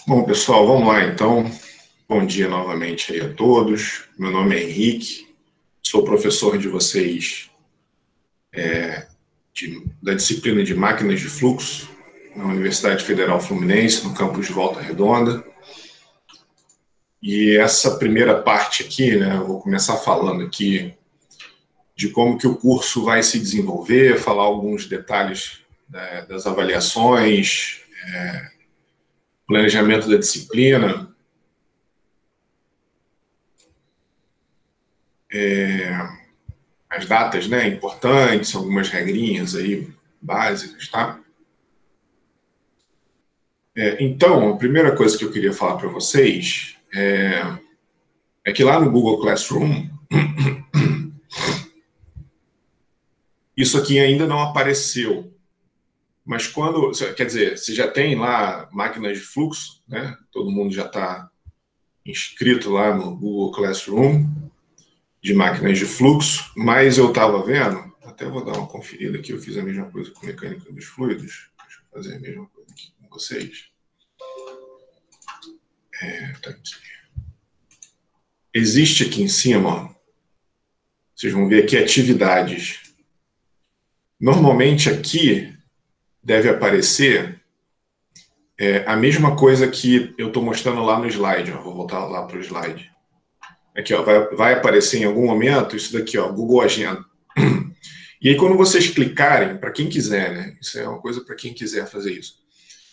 Bom, pessoal, vamos lá então. Bom dia novamente aí a todos. Meu nome é Henrique, sou professor de vocês da disciplina de Máquinas de Fluxo na Universidade Federal Fluminense, no campus de Volta Redonda. E essa primeira parte aqui, né, eu vou começar falando aqui de como que o curso vai se desenvolver, falar alguns detalhes das avaliações, planejamento da disciplina, as datas, né, importantes, algumas regrinhas aí básicas, tá? Então, a primeira coisa que eu queria falar para vocês é que lá no Google Classroom, isso aqui ainda não apareceu. Mas quando, quer dizer, você já tem lá máquinas de fluxo, né? Todo mundo já está inscrito lá no Google Classroom de máquinas de fluxo, mas eu estava vendo, até vou dar uma conferida aqui, eu fiz a mesma coisa com mecânica dos fluidos, deixa eu fazer a mesma coisa aqui com vocês. Tá aqui. Existe aqui em cima, ó, vocês vão ver aqui atividades. Normalmente aqui deve aparecer a mesma coisa que eu estou mostrando lá no slide. Ó, vou voltar lá para o slide. Aqui, ó, vai aparecer em algum momento isso daqui, ó, Google Agenda. E aí quando vocês clicarem, para quem quiser, né? Isso é uma coisa para quem quiser fazer isso.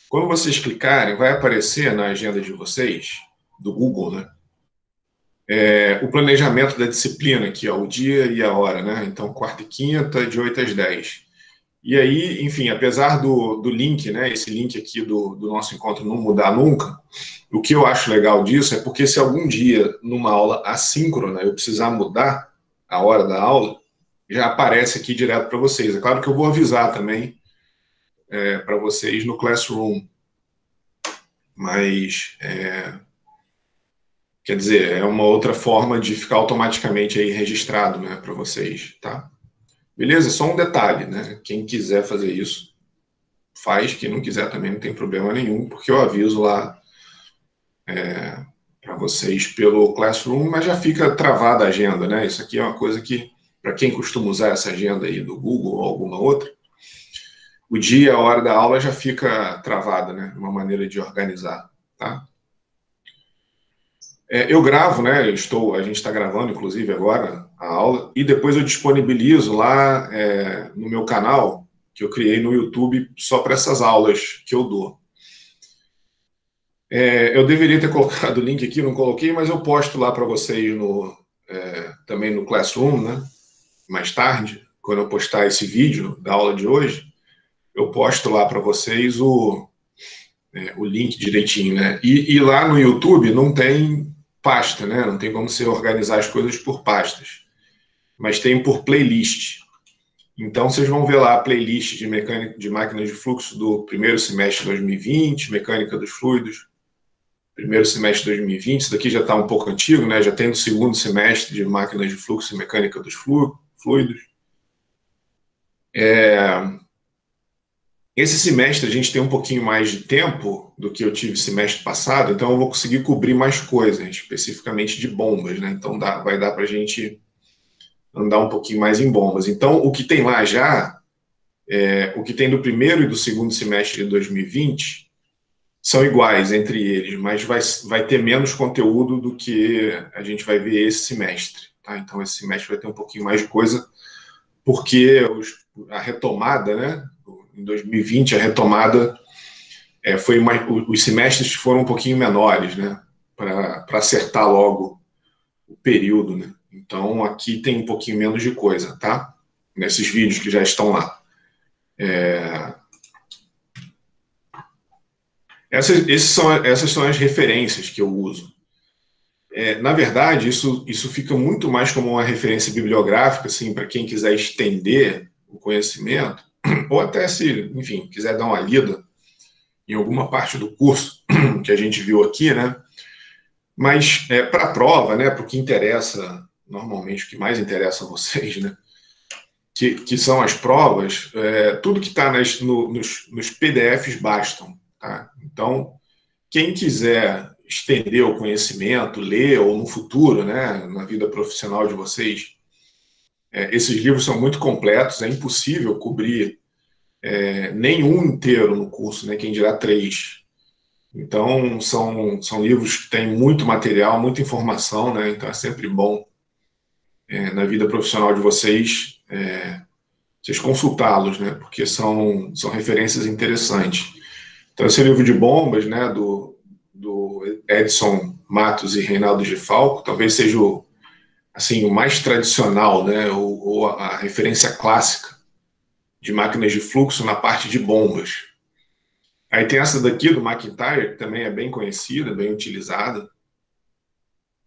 Quando vocês clicarem, vai aparecer na agenda de vocês, do Google, né? O planejamento da disciplina aqui, ó, o dia e a hora, né? Então, quarta e quinta, de 8 às 10. E aí, enfim, apesar do link, né, esse link aqui do nosso encontro não mudar nunca, o que eu acho legal disso é porque se algum dia, numa aula assíncrona, eu precisar mudar a hora da aula, já aparece aqui direto para vocês. É claro que eu vou avisar também para vocês no Classroom, mas quer dizer, é uma outra forma de ficar automaticamente aí registrado, né, para vocês, tá? Beleza? Só um detalhe, né? Quem quiser fazer isso, faz. Quem não quiser também não tem problema nenhum, porque eu aviso lá para vocês pelo Classroom, mas já fica travada a agenda, né? Isso aqui é uma coisa que, para quem costuma usar essa agenda aí do Google ou alguma outra, o dia e a hora da aula já fica travada, né? Uma maneira de organizar, tá? Eu gravo, né? A gente está gravando, inclusive, agora a aula, e depois eu disponibilizo lá no meu canal, que eu criei no YouTube só para essas aulas que eu dou. Eu deveria ter colocado o link aqui, não coloquei, mas eu posto lá para vocês também no Classroom, né? Mais tarde, quando eu postar esse vídeo da aula de hoje, eu posto lá para vocês o link direitinho, né? E lá no YouTube não tem pasta, né? Não tem como você organizar as coisas por pastas, mas tem por playlist. Então, vocês vão ver lá a playlist de máquinas de fluxo do primeiro semestre de 2020, mecânica dos fluidos, primeiro semestre de 2020, isso daqui já está um pouco antigo, né? Já tem no segundo semestre de máquinas de fluxo e mecânica dos fluidos. Esse semestre a gente tem um pouquinho mais de tempo do que eu tive semestre passado, então eu vou conseguir cobrir mais coisas, especificamente de bombas, né? Então vai dar para a gente andar um pouquinho mais em bombas. Então, o que tem lá já, o que tem do primeiro e do segundo semestre de 2020, são iguais entre eles, mas vai ter menos conteúdo do que a gente vai ver esse semestre. Tá? Então, esse semestre vai ter um pouquinho mais de coisa, porque a retomada, né? Em 2020, a retomada os semestres foram um pouquinho menores, né? Para acertar logo o período, né? Então, aqui tem um pouquinho menos de coisa, tá? Nesses vídeos que já estão lá. Essas são as referências que eu uso. Na verdade, isso fica muito mais como uma referência bibliográfica, assim, para quem quiser estender o conhecimento, ou até se, enfim, quiser dar uma lida em alguma parte do curso que a gente viu aqui, né? Mas para a prova, né, para o que interessa, normalmente o que mais interessa a vocês, né, que são as provas, tudo que está nos PDFs bastam. Tá? Então, quem quiser estender o conhecimento, ler, ou no futuro, né, na vida profissional de vocês, esses livros são muito completos, é impossível cobrir nenhum inteiro no curso, né, quem dirá três. Então, são livros que têm muito material, muita informação, né, então é sempre bom, na vida profissional de vocês, vocês consultá-los, né, porque são referências interessantes. Então, esse livro de bombas, né, do Edson Matos e Reinaldo de Falco, talvez seja o mais tradicional, né, ou a referência clássica de máquinas de fluxo na parte de bombas. Aí tem essa daqui do McIntyre, que também é bem conhecida, bem utilizada.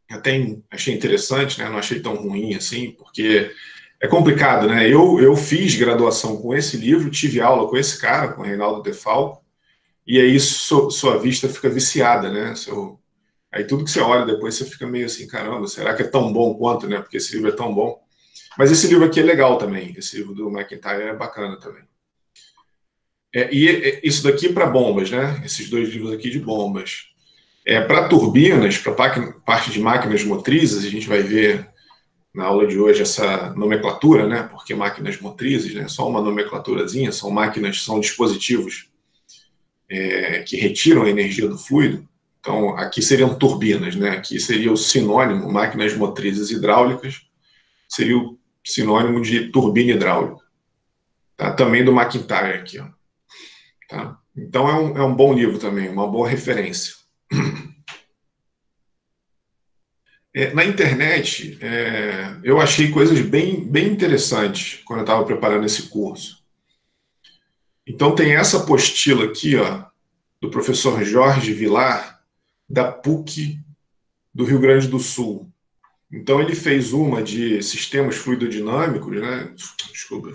Até achei interessante, né, não achei tão ruim assim, porque é complicado, né? Eu fiz graduação com esse livro, tive aula com esse cara, com o Reinaldo de Falco, e aí sua vista fica viciada, né? Aí tudo que você olha depois você fica meio assim, caramba, será que é tão bom quanto, né? Porque esse livro é tão bom. Mas esse livro aqui é legal também, esse livro do McIntyre é bacana também. Isso daqui para bombas, né? Esses dois livros aqui de bombas. Para turbinas, para parte de máquinas motrizes, a gente vai ver na aula de hoje essa nomenclatura, né? Porque máquinas motrizes, né? Só uma nomenclaturazinha, são dispositivos que retiram a energia do fluido. Então, aqui seriam turbinas, né? Aqui seria o sinônimo, máquinas motrizes hidráulicas, seria o sinônimo de turbina hidráulica. Tá? Também do McIntyre aqui, ó. Tá? Então, é um bom livro também, uma boa referência. Na internet, eu achei coisas bem interessantes quando eu estava preparando esse curso. Então, tem essa apostila aqui, ó, do professor Jorge Vilar, da PUC do Rio Grande do Sul. Então, ele fez uma de sistemas fluidodinâmicos, né? Desculpa,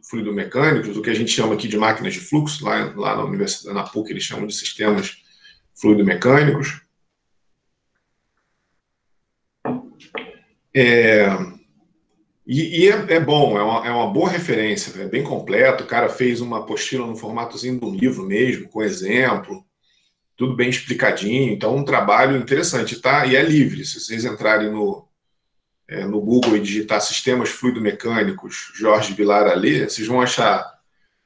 fluidomecânicos, o que a gente chama aqui de máquinas de fluxo, lá na universidade, na PUC, eles chamam de sistemas fluidomecânicos. É bom, é uma boa referência, é bem completo. O cara fez uma apostila no formatozinho de um livro mesmo, com exemplo, tudo bem explicadinho. Então, um trabalho interessante, tá? E é livre. Se vocês entrarem no Google e digitar sistemas fluidomecânicos Jorge Vilar Alê, vocês vão achar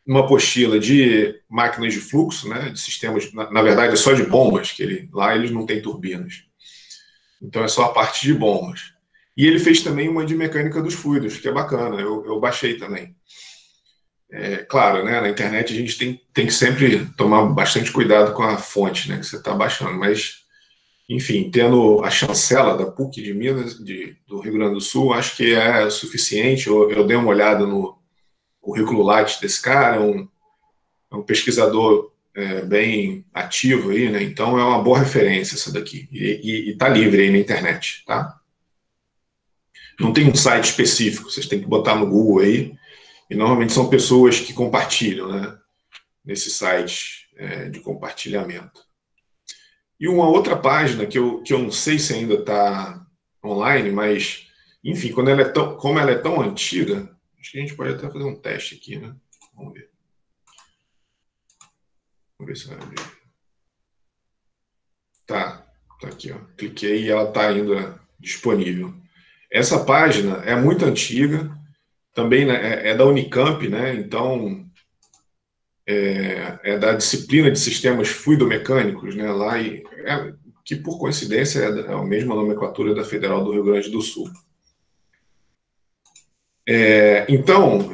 uma apostila de máquinas de fluxo, né? De sistemas, na verdade, é só de bombas, que lá eles não têm turbinas. Então, é só a parte de bombas. E ele fez também uma de mecânica dos fluidos, que é bacana, eu baixei também. Claro, né, na internet a gente tem que sempre tomar bastante cuidado com a fonte, né, que você está baixando, mas, enfim, tendo a chancela da PUC de Minas, do Rio Grande do Sul, acho que é suficiente. Eu dei uma olhada no currículo Lattes desse cara, é um pesquisador bem ativo aí, né, então é uma boa referência essa daqui, e está livre aí na internet, tá? Não tem um site específico, vocês têm que botar no Google aí, e normalmente são pessoas que compartilham, né, nesse site de compartilhamento. E uma outra página que eu não sei se ainda está online, mas, enfim, como ela é tão antiga, acho que a gente pode até fazer um teste aqui, né? Vamos ver. Vamos ver se vai abrir. Tá aqui, ó. Cliquei e ela está ainda disponível. Essa página é muito antiga, também, né, é da Unicamp, né? Então é da disciplina de sistemas fluidomecânicos, né? Lá que por coincidência é a mesma nomenclatura da Federal do Rio Grande do Sul. Então,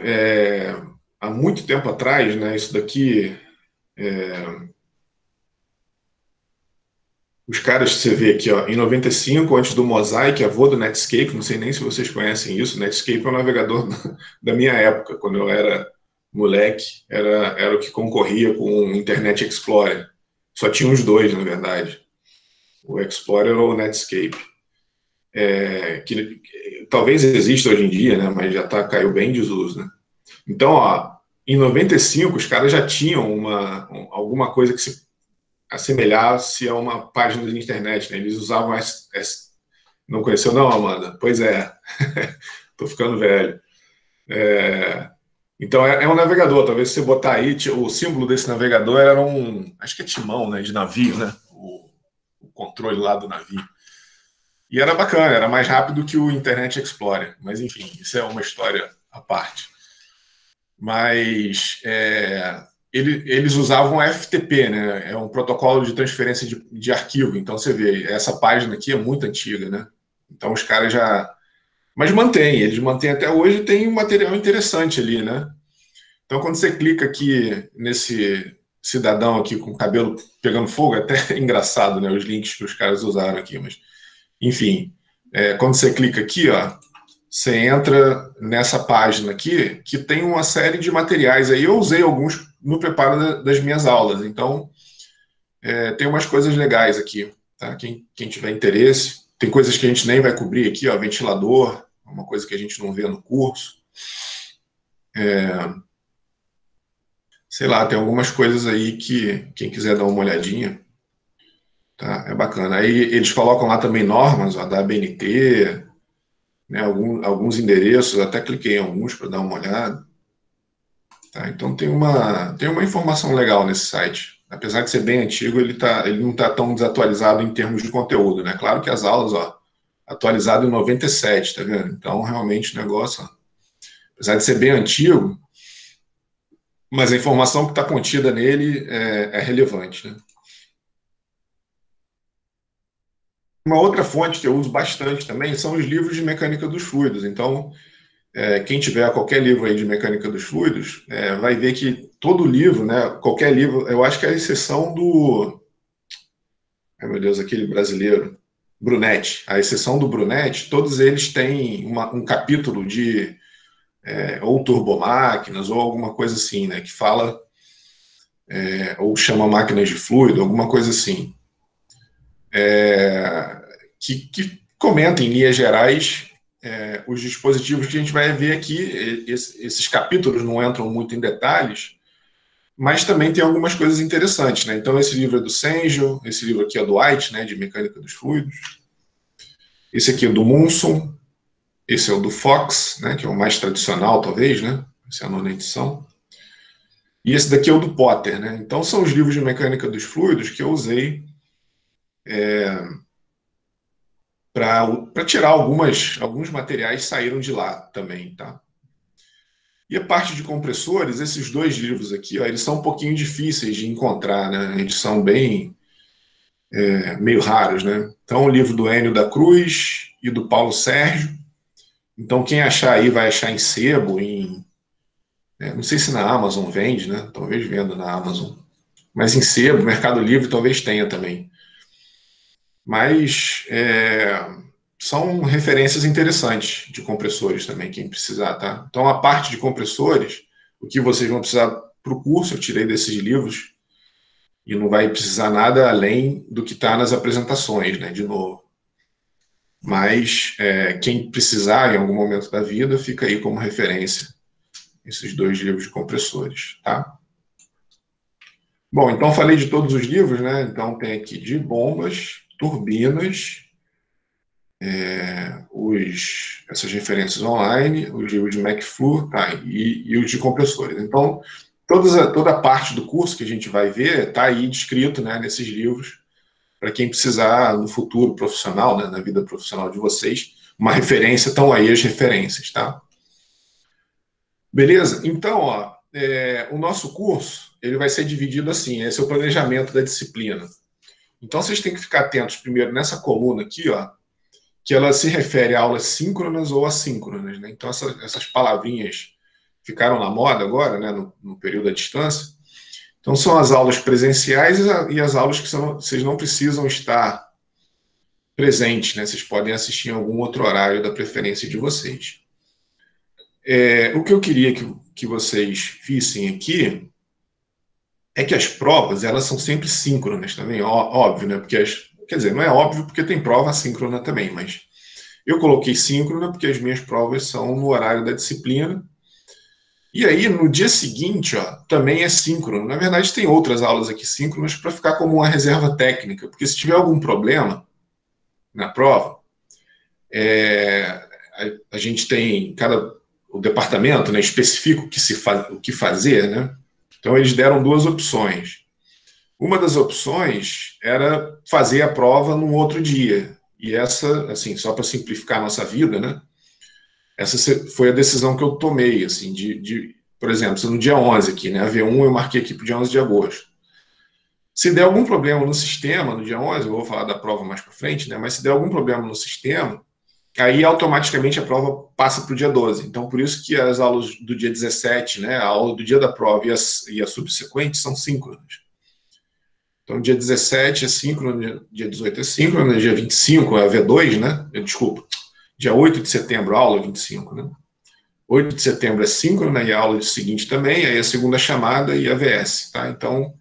há muito tempo atrás, né? Isso daqui, os caras que você vê aqui, ó, em 95, antes do Mosaic, avô do Netscape, não sei nem se vocês conhecem isso. Netscape é um navegador da minha época, quando eu era moleque, era o que concorria com o Internet Explorer. Só tinha os dois, na verdade, o Explorer ou o Netscape. Que talvez exista hoje em dia, né, mas caiu bem em desuso, né? Então, ó, em 95, os caras já tinham alguma coisa que se assemelhasse a uma página de internet, né? Eles usavam não conheceu não, Amanda? Pois é, tô ficando velho. Então é um navegador, talvez se você botar aí, o símbolo desse navegador era acho que é timão, né, de navio, né? controle lá do navio. E era bacana, era mais rápido que o Internet Explorer. Mas, enfim, isso é uma história à parte. Mas eles usavam FTP, né? É um protocolo de transferência de arquivo. Então, você vê, essa página aqui é muito antiga, né? Então, os caras já... Mas eles mantêm até hoje e tem um material interessante ali, né? Então, quando você clica aqui nesse cidadão aqui com o cabelo pegando fogo, é até engraçado, né? Os links que os caras usaram aqui, mas... Enfim, quando você clica aqui, ó, você entra nessa página aqui, que tem uma série de materiais aí. Eu usei alguns no preparo das minhas aulas, então tem umas coisas legais aqui, tá? Quem tiver interesse, tem coisas que a gente nem vai cobrir aqui, ó, ventilador, uma coisa que a gente não vê no curso. Sei lá, tem algumas coisas aí que quem quiser dar uma olhadinha, tá? É bacana. Aí eles colocam lá também normas, ó, da ABNT, né, alguns endereços, até cliquei em alguns para dar uma olhada. Tá? Então tem uma informação legal nesse site. Apesar de ser bem antigo, ele não está tão desatualizado em termos de conteúdo. Né? Claro que as aulas, ó, atualizado em 97, tá vendo? Então, realmente, o negócio, ó, apesar de ser bem antigo, mas a informação que está contida nele é relevante. Né? Uma outra fonte que eu uso bastante também são os livros de mecânica dos fluidos. Então, quem tiver qualquer livro aí de mecânica dos fluidos, vai ver que todo livro, né, qualquer livro, eu acho que é a exceção do... Ai, meu Deus, aquele brasileiro, Brunetti. A exceção do Brunetti, todos eles têm um capítulo de ou turbomáquinas ou alguma coisa assim, né, que fala, ou chama máquinas de fluido, alguma coisa assim, que comenta em linhas gerais os dispositivos que a gente vai ver aqui. Esses capítulos não entram muito em detalhes, mas também tem algumas coisas interessantes, né? Então, esse livro é do Sengel, esse livro aqui é do White, né, de Mecânica dos Fluidos. Esse aqui é do Munson, esse é o do Fox, né, que é o mais tradicional, talvez, né? Essa é a nona edição. E esse daqui é o do Potter, né? Então, são os livros de Mecânica dos Fluidos que eu usei para tirar alguns materiais saíram de lá também, tá? E a parte de compressores, esses dois livros aqui, ó, eles são um pouquinho difíceis de encontrar, né? Eles são bem meio raros, né? Então, o livro do Enio da Cruz e do Paulo Sérgio. Então, quem achar aí vai achar em sebo, não sei se na Amazon vende, né? Talvez venda na Amazon. Mas em sebo, Mercado Livre talvez tenha também. Mas são referências interessantes de compressores também, quem precisar, tá? Então, a parte de compressores, o que vocês vão precisar para o curso, eu tirei desses livros, e não vai precisar nada além do que está nas apresentações, né, de novo. Mas quem precisar em algum momento da vida, fica aí como referência esses dois livros de compressores, tá? Bom, então falei de todos os livros, né? Então tem aqui de bombas, turbinas, essas referências online, o livro de McFlu, tá? E os de compressores. Então, toda a parte do curso que a gente vai ver está aí descrito, né, nesses livros, para quem precisar no futuro profissional, né, na vida profissional de vocês, uma referência, estão aí as referências, tá? Beleza? Então, ó, o nosso curso ele vai ser dividido assim, esse é o planejamento da disciplina. Então, vocês têm que ficar atentos primeiro nessa coluna aqui, ó, que ela se refere a aulas síncronas ou assíncronas, né? Então, essas palavrinhas ficaram na moda agora, né, no período à distância. Então, são as aulas presenciais e as aulas que vocês não precisam estar presentes, né? Vocês podem assistir em algum outro horário da preferência de vocês. O que eu queria que vocês vissem aqui é que as provas, elas são sempre síncronas também, óbvio, né? Porque quer dizer, não é óbvio porque tem prova assíncrona também, mas eu coloquei síncrona porque as minhas provas são no horário da disciplina. E aí, no dia seguinte, ó, também é síncrono. Na verdade, tem outras aulas aqui síncronas para ficar como uma reserva técnica, porque se tiver algum problema na prova, a gente tem, o departamento, né, especifica o que fazer, né? Então, eles deram duas opções. Uma das opções era fazer a prova num outro dia. E essa, assim, só para simplificar a nossa vida, né? Essa foi a decisão que eu tomei, assim, por exemplo, se no dia 11 aqui, né? A V1 eu marquei aqui para o dia 11 de agosto. Se der algum problema no sistema, no dia 11, eu vou falar da prova mais para frente, né? Mas se der algum problema no sistema, aí automaticamente a prova passa para o dia 12. Então, por isso que as aulas do dia 17, né? A aula do dia da prova e a subsequente são síncronas. Então, dia 17 é síncrono, dia 18 é síncrono, dia 25 é a V2, né? Desculpa, dia 8 de setembro, aula 25, né? 8 de setembro é síncrona e a aula seguinte também, aí a segunda chamada e a VS, tá? Então,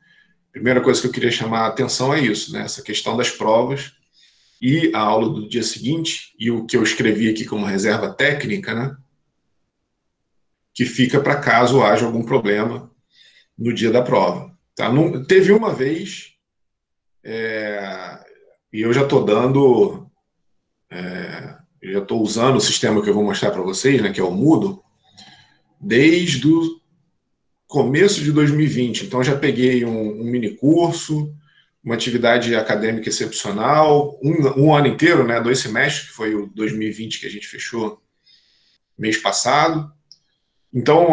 a primeira coisa que eu queria chamar a atenção é isso, né? Essa questão das provas e a aula do dia seguinte, e o que eu escrevi aqui como reserva técnica, né? Que fica para caso haja algum problema no dia da prova. Tá? Teve uma vez, e eu já estou dando, eu já estou usando o sistema que eu vou mostrar para vocês, né? Que é o Moodle, desde o começo de 2020. Então, já peguei um mini curso, uma atividade acadêmica excepcional, um ano inteiro, né, 2 semestres, que foi o 2020 que a gente fechou mês passado. Então,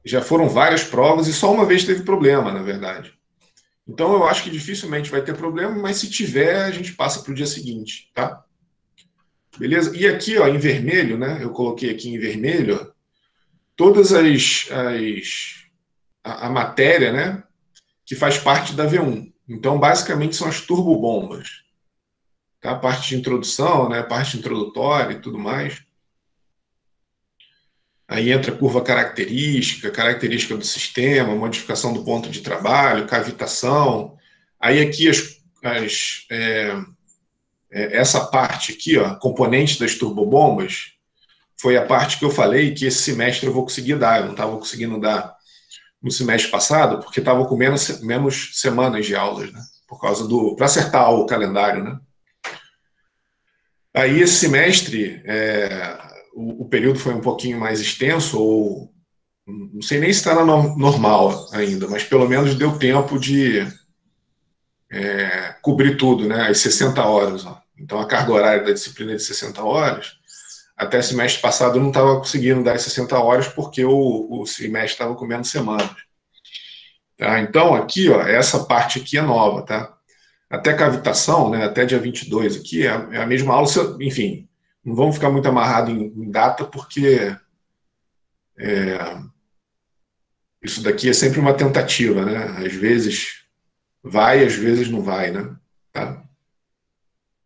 já foram várias provas e só uma vez teve problema, na verdade. Então, eu acho que dificilmente vai ter problema, mas se tiver, a gente passa para o dia seguinte, tá? Beleza? E aqui, ó, em vermelho, né, eu coloquei aqui em vermelho, ó, todas a matéria, né, que faz parte da V1. Então, basicamente, são as turbobombas. Tá? A parte de introdução, né? A parte introdutória e tudo mais. Aí entra a curva característica do sistema, modificação do ponto de trabalho, cavitação. Aí aqui essa parte aqui, ó, componente das turbobombas, foi a parte que eu falei que esse semestre eu vou conseguir dar. Eu não estava conseguindo dar no semestre passado, porque estava com menos semanas de aulas, né? Por causa para acertar o calendário, né? Aí esse semestre, o período foi um pouquinho mais extenso, ou não sei nem se está na normal ainda, mas pelo menos deu tempo de cobrir tudo, né? As 60 horas. Ó. Então a carga horária da disciplina é de 60 horas. Até semestre passado eu não estava conseguindo dar as 60 horas porque o semestre estava com menos semanas. Tá? Então aqui, ó, essa parte aqui é nova, tá? Até cavitação, né, até dia 22 aqui, é a mesma aula, enfim, não vamos ficar muito amarrado em data, porque isso daqui é sempre uma tentativa, né? Às vezes vai, às vezes não vai, né? Tá?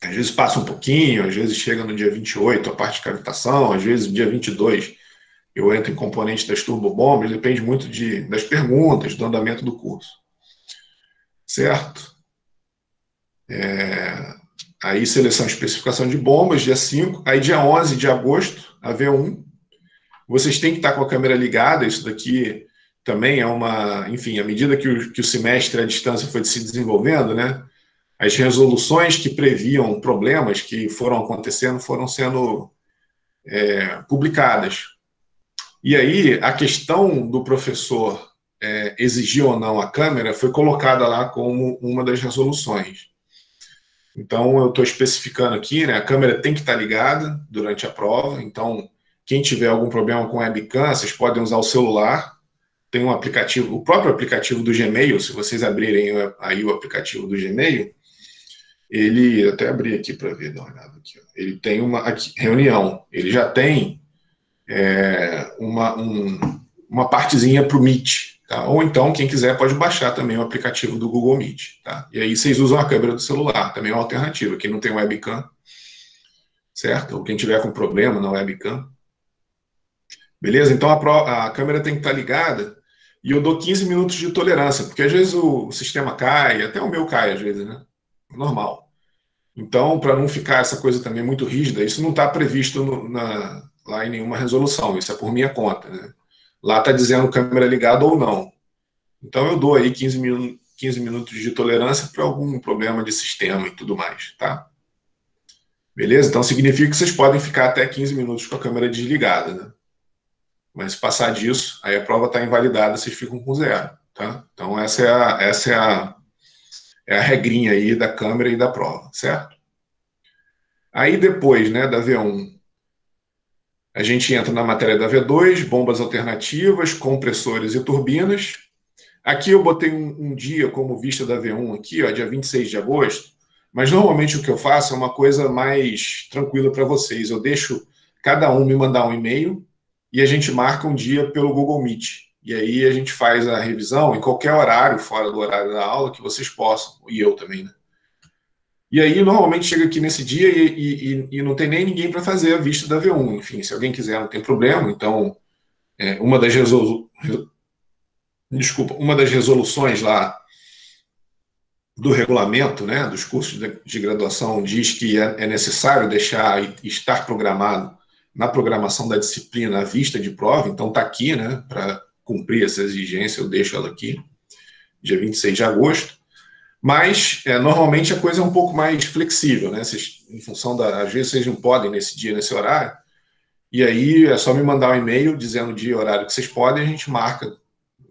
Às vezes passa um pouquinho, às vezes chega no dia 28 a parte de cavitação, às vezes no dia 22 eu entro em componente das turbobombas, depende muito das perguntas, do andamento do curso. Certo? Aí seleção e especificação de bombas, dia 5. Aí dia 11 de agosto, a V1. Vocês têm que estar com a câmera ligada, isso daqui também é enfim, à medida que o semestre à distância foi se desenvolvendo, né? As resoluções que previam problemas que foram acontecendo foram sendo publicadas. E aí, a questão do professor exigir ou não a câmera foi colocada lá como uma das resoluções. Então, eu estou especificando aqui, né? A câmera tem que estar ligada durante a prova. Então, quem tiver algum problema com webcam, vocês podem usar o celular. Tem um aplicativo, o próprio aplicativo do Gmail, se vocês abrirem aí o aplicativo do Gmail, ele, até abri aqui para ver, dá uma olhada aqui, ó. Ele tem reunião, ele já tem uma partezinha para o Meet, tá? Ou então, quem quiser pode baixar também o aplicativo do Google Meet, tá? E aí vocês usam a câmera do celular, também é uma alternativa, quem não tem webcam, certo? Ou quem tiver com problema na webcam. Beleza? Então a câmera tem que estar ligada e eu dou 15 minutos de tolerância, porque às vezes o sistema cai, até o meu cai às vezes, né? Normal. Então, para não ficar essa coisa também muito rígida, isso não está previsto lá em nenhuma resolução, isso é por minha conta, né? Lá está dizendo câmera ligada ou não. Então eu dou aí 15 minutos de tolerância para algum problema de sistema e tudo mais, tá? Beleza? Então significa que vocês podem ficar até 15 minutos com a câmera desligada, né? Mas se passar disso, aí a prova está invalidada, vocês ficam com 0, tá? Então essa é É a regrinha aí da câmera e da prova, certo? Aí depois, né, da V1, a gente entra na matéria da V2, bombas alternativas, compressores e turbinas. Aqui eu botei um dia como vista da V1 aqui, ó, dia 26 de agosto, mas normalmente o que eu faço é uma coisa mais tranquila para vocês. Eu deixo cada um me mandar um e-mail e a gente marca um dia pelo Google Meet. E aí a gente faz a revisão em qualquer horário, fora do horário da aula, que vocês possam, e eu também, né? E aí, normalmente, chega aqui nesse dia e não tem nem ninguém para fazer a vista da V1. Enfim, se alguém quiser, não tem problema. Então, uma das desculpa, uma das resoluções lá do regulamento, né, dos cursos de graduação diz que é necessário deixar e estar programado na programação da disciplina a vista de prova. Então, está aqui, né, para cumprir essa exigência, eu deixo ela aqui, dia 26 de agosto. Mas, normalmente, a coisa é um pouco mais flexível, né? Vocês, em função da... Às vezes, vocês não podem nesse dia, nesse horário, e aí é só me mandar um e-mail dizendo o dia e horário que vocês podem, a gente marca,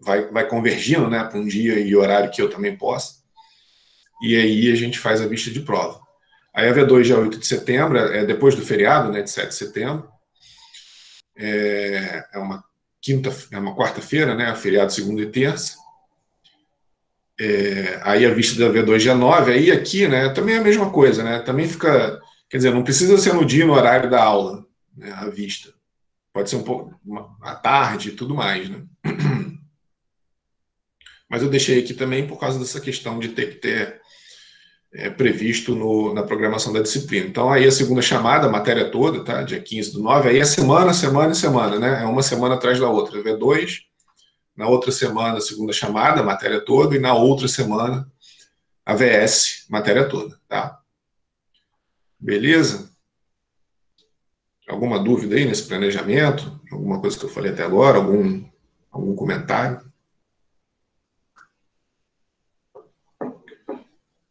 vai convergindo, né, para um dia e horário que eu também possa, e aí a gente faz a vista de prova. Aí a V2 já é 8 de setembro, depois do feriado, né, de 7 de setembro, é uma quarta-feira, né, feriado segunda e terça. Aí a vista da V2 dia 9, aí aqui, né, também é a mesma coisa, né, também fica, quer dizer, não precisa ser no dia e no horário da aula, né, a vista. Pode ser um pouco à tarde e tudo mais, né. Mas eu deixei aqui também por causa dessa questão de ter que ter previsto na programação da disciplina. Então, aí a segunda chamada, a matéria toda, tá? Dia 15 do 9, aí é semana, semana e semana, né? É uma semana atrás da outra. V2, na outra semana, a segunda chamada, a matéria toda, e na outra semana, a VS, matéria toda, tá? Beleza? Alguma dúvida aí nesse planejamento? Alguma coisa que eu falei até agora? Algum comentário?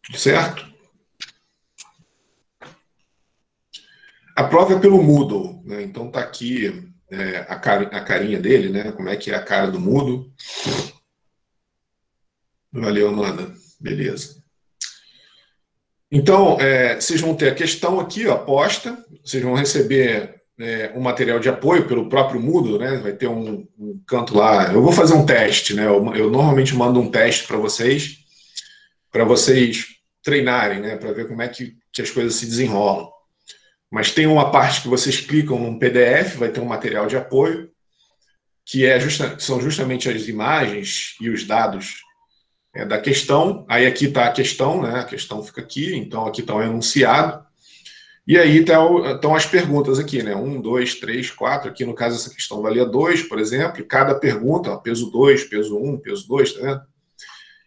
Tudo certo? A prova é pelo Moodle, né? Então tá aqui a carinha dele, né? Como é que é a cara do Moodle. Valeu, Nanda. Beleza. Então, vocês vão ter a questão aqui, ó, posta, vocês vão receber um material de apoio pelo próprio Moodle, né? Vai ter um canto lá. Eu vou fazer um teste, né? Eu normalmente mando um teste para vocês treinarem, né? Para ver como é que as coisas se desenrolam. Mas tem uma parte que vocês clicam num PDF, vai ter um material de apoio, que são justamente as imagens e os dados da questão. Aí aqui está a questão, né? A questão fica aqui, então aqui está o enunciado. E aí estão as perguntas aqui, né? 1, 2, 3, 4. Aqui, no caso, essa questão valia 2, por exemplo, e cada pergunta, ó, peso 2, peso 1, peso 2, tá vendo?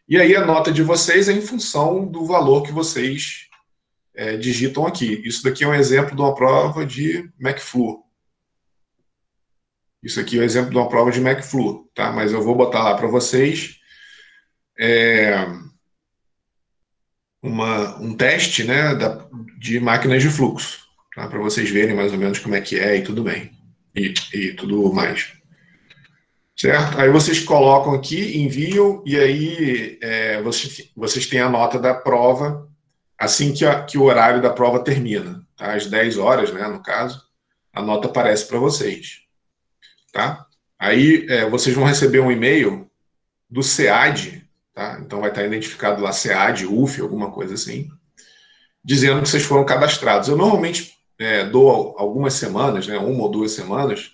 E aí a nota de vocês é em função do valor que vocês digitam aqui. Isso daqui é um exemplo de uma prova de McFlu. Isso aqui é um exemplo de uma prova de McFlu, tá? Mas eu vou botar lá para vocês um teste, né, de máquinas de fluxo, tá? Para vocês verem mais ou menos como é que é e tudo bem. E tudo mais. Certo? Aí vocês colocam aqui, enviam, e aí vocês têm a nota da prova assim que o horário da prova termina. Tá? Às 10 horas, né, no caso, a nota aparece para vocês. Tá? Aí vocês vão receber um e-mail do SEAD, tá? Então vai estar identificado lá SEAD, UF, alguma coisa assim, dizendo que vocês foram cadastrados. Eu normalmente dou algumas semanas, né, 1 ou 2 semanas,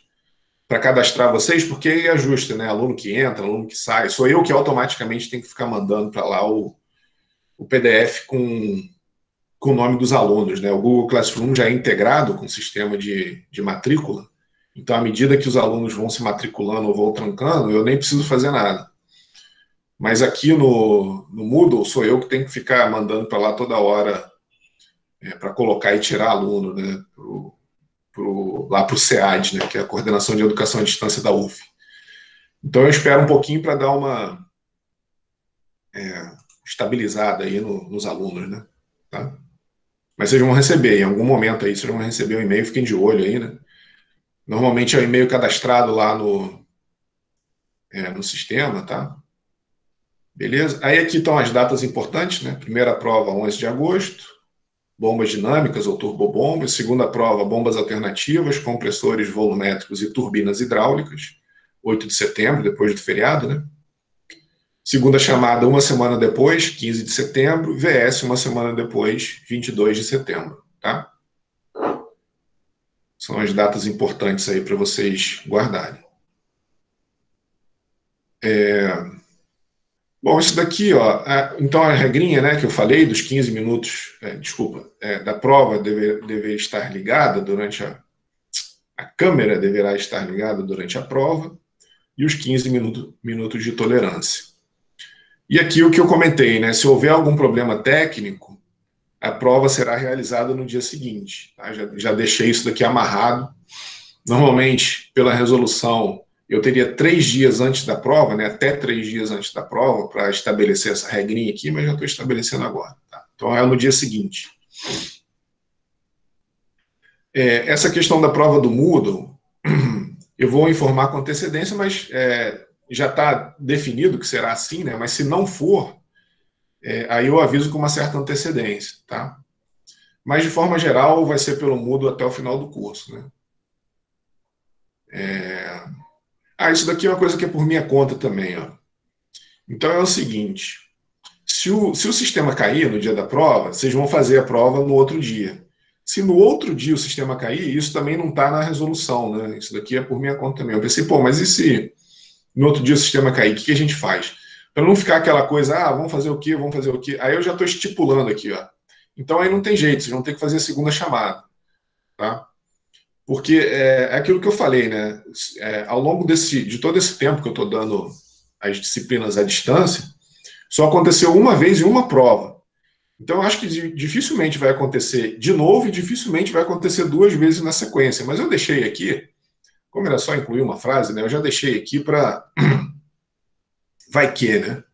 para cadastrar vocês, porque aí ajusta, né? Aluno que entra, aluno que sai. Sou eu que automaticamente tenho que ficar mandando para lá o PDF com o nome dos alunos, né? O Google Classroom já é integrado com o sistema de matrícula, então, à medida que os alunos vão se matriculando ou vão trancando, eu nem preciso fazer nada. Mas aqui no Moodle, sou eu que tenho que ficar mandando para lá toda hora para colocar e tirar aluno, né? Lá para o SEAD, né? Que é a Coordenação de Educação à Distância da UF. Então, eu espero um pouquinho para dar uma estabilizada aí nos alunos, né? Tá? Mas vocês vão receber, em algum momento aí, vocês vão receber o e-mail, fiquem de olho aí, né? Normalmente é o e-mail cadastrado lá no sistema, tá? Beleza? Aí aqui estão as datas importantes, né? Primeira prova, 11 de agosto, bombas dinâmicas ou turbobombas. Segunda prova, bombas alternativas, compressores volumétricos e turbinas hidráulicas, 8 de setembro, depois do feriado, né? Segunda chamada, uma semana depois, 15 de setembro. VS, uma semana depois, 22 de setembro, tá? São as datas importantes aí para vocês guardarem. Bom, isso daqui, ó, então a regrinha, né, que eu falei dos 15 minutos, da prova dever estar ligada durante a câmera deverá estar ligada durante a prova e os 15 minutos de tolerância. E aqui o que eu comentei, né, se houver algum problema técnico, a prova será realizada no dia seguinte. Tá? Já deixei isso daqui amarrado. Normalmente, pela resolução, eu teria 3 dias antes da prova, né, até 3 dias antes da prova, para estabelecer essa regrinha aqui, mas já estou estabelecendo agora. Tá? Então, é no dia seguinte. Essa questão da prova do Moodle, eu vou informar com antecedência, mas já está definido que será assim, né? Mas se não for, aí eu aviso com uma certa antecedência, tá? Mas, de forma geral, vai ser pelo Moodle até o final do curso, né? Isso daqui é uma coisa que é por minha conta também, ó. Então é o seguinte, se o sistema cair no dia da prova, vocês vão fazer a prova no outro dia. Se no outro dia o sistema cair, isso também não está na resolução, né? Isso daqui é por minha conta também. Eu pensei, pô, mas e se no outro dia o sistema cair, o que a gente faz? Para não ficar aquela coisa, vamos fazer o quê, vamos fazer o quê? Aí eu já estou estipulando aqui, ó. Então aí não tem jeito, vocês vão ter que fazer a segunda chamada, tá? Porque é aquilo que eu falei, né? Ao longo de todo esse tempo que eu estou dando as disciplinas à distância, só aconteceu uma vez em uma prova. Então, eu acho que dificilmente vai acontecer de novo e dificilmente vai acontecer 2 vezes na sequência. Mas eu deixei aqui, como era só incluir uma frase, né? Eu já deixei aqui para vai que, né?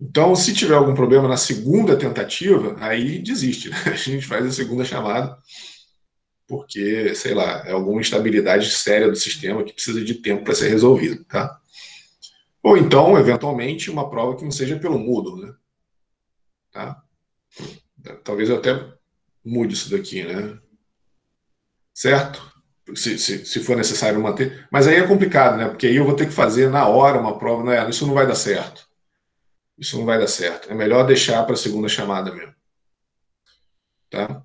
Então, se tiver algum problema na segunda tentativa, aí desiste, né? A gente faz a segunda chamada, porque, sei lá, é alguma instabilidade séria do sistema que precisa de tempo para ser resolvido, tá? Ou então, eventualmente, uma prova que não seja pelo Moodle, né? Tá? Talvez eu até mude isso daqui, né? Certo? Se for necessário manter. Mas aí é complicado, né? Porque aí eu vou ter que fazer na hora uma prova. Não, isso não vai dar certo. Isso não vai dar certo. É melhor deixar para a segunda chamada mesmo. Tá?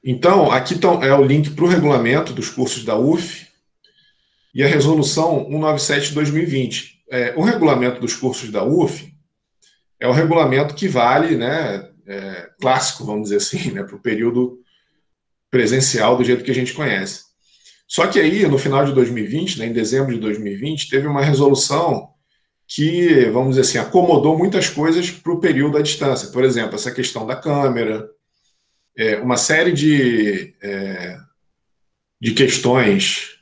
Então, aqui é o link para o regulamento dos cursos da UF e a resolução 197/2020. O regulamento dos cursos da UF é o regulamento que vale, né, clássico, vamos dizer assim, né, para o período presencial do jeito que a gente conhece. Só que aí, no final de 2020, né, em dezembro de 2020, teve uma resolução que, vamos dizer assim, acomodou muitas coisas para o período à distância. Por exemplo, essa questão da câmera, uma série de questões,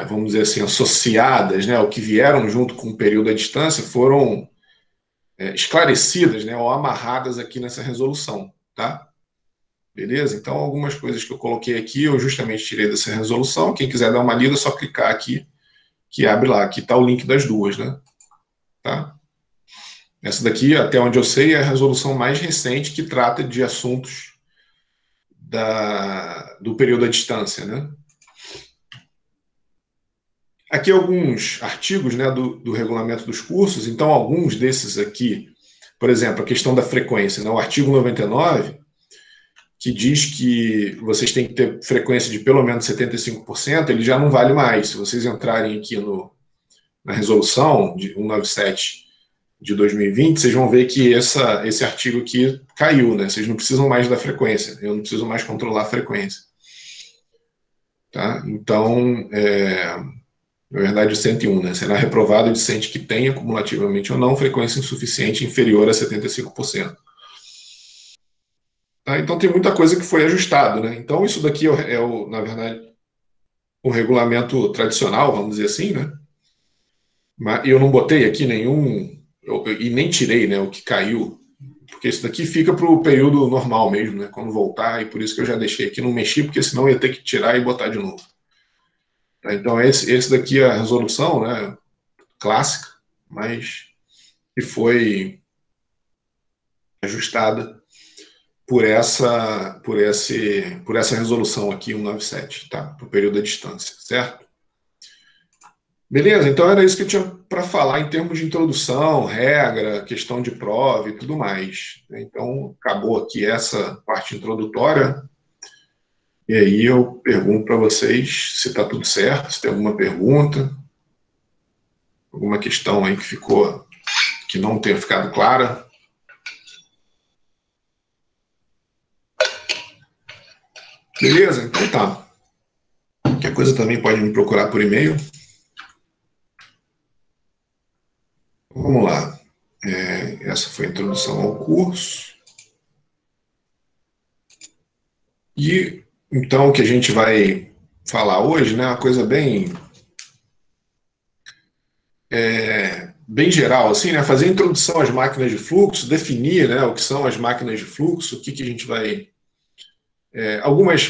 vamos dizer assim, associadas, né, ao que vieram junto com o período à distância, foram esclarecidas, né, ou amarradas aqui nessa resolução, tá? Beleza? Então, algumas coisas que eu coloquei aqui, eu justamente tirei dessa resolução. Quem quiser dar uma lida, é só clicar aqui, que abre lá. Aqui está o link das duas, né? Tá? Essa daqui, até onde eu sei, é a resolução mais recente que trata de assuntos do período à distância, né? Aqui alguns artigos, né, do regulamento dos cursos. Então, alguns desses aqui, por exemplo, a questão da frequência, né? O artigo 99, que diz que vocês têm que ter frequência de pelo menos 75%, ele já não vale mais. Se vocês entrarem aqui na resolução de 197 de 2020, vocês vão ver que esse artigo aqui caiu, né? Vocês não precisam mais da frequência, eu não preciso mais controlar a frequência. Tá? Então, na verdade, o 101, né? Será reprovado o discente que tenha, cumulativamente ou não, frequência insuficiente inferior a 75%. Tá? Então, tem muita coisa que foi ajustado, né? Então, isso daqui na verdade, o regulamento tradicional, vamos dizer assim, né? Mas eu não botei aqui nenhum, e nem tirei, né, o que caiu, porque isso daqui fica para o período normal mesmo, né, quando voltar, e por isso que eu já deixei aqui, não mexi, porque senão eu ia ter que tirar e botar de novo. Então, esse daqui é a resolução, né, clássica, mas que foi ajustada por essa resolução aqui, 197, tá? Para o período à distância, certo? Beleza, então era isso que eu tinha para falar em termos de introdução, regra, questão de prova e tudo mais. Então, acabou aqui essa parte introdutória. E aí eu pergunto para vocês se está tudo certo, se tem alguma pergunta, alguma questão aí que não tenha ficado clara. Beleza? Então tá. Qualquer coisa também pode me procurar por e-mail. Vamos lá. Essa foi a introdução ao curso. E então o que a gente vai falar hoje, né, uma coisa bem geral, assim, né, fazer a introdução às máquinas de fluxo, definir, né, o que são as máquinas de fluxo, o que a gente vai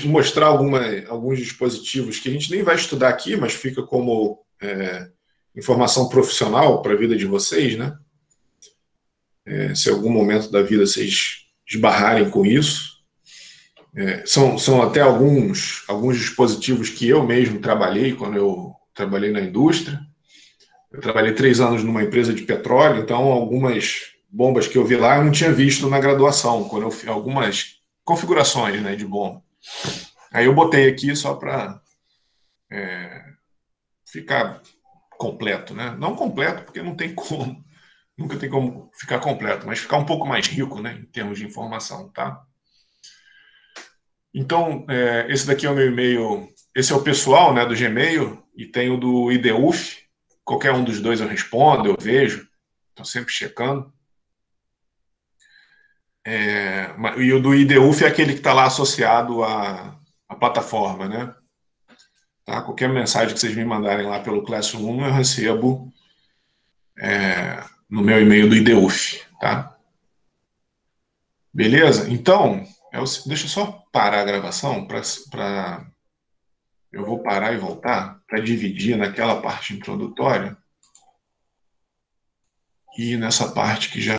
mostrar alguns dispositivos que a gente nem vai estudar aqui, mas fica como informação profissional para a vida de vocês, né? Se em algum momento da vida vocês esbarrarem com isso. São até alguns dispositivos que eu mesmo trabalhei quando eu trabalhei na indústria. Eu trabalhei 3 anos numa empresa de petróleo, então algumas bombas que eu vi lá eu não tinha visto na graduação, quando eu fiz algumas configurações, né, de bomba. Aí eu botei aqui só para ficar completo, né? Não completo, porque não tem como, nunca tem como ficar completo, mas ficar um pouco mais rico, né, em termos de informação, tá? Então, esse daqui é o meu e-mail, esse é o pessoal, né, do Gmail, e tem o do IDUF, qualquer um dos dois eu respondo, eu vejo, estou sempre checando. E o do IDUF é aquele que está lá associado à plataforma, né? Tá? Qualquer mensagem que vocês me mandarem lá pelo Classroom, eu recebo no meu e-mail do IDUF, tá? Beleza? Então, deixa eu só parar a gravação eu vou parar e voltar para dividir naquela parte introdutória e nessa parte que já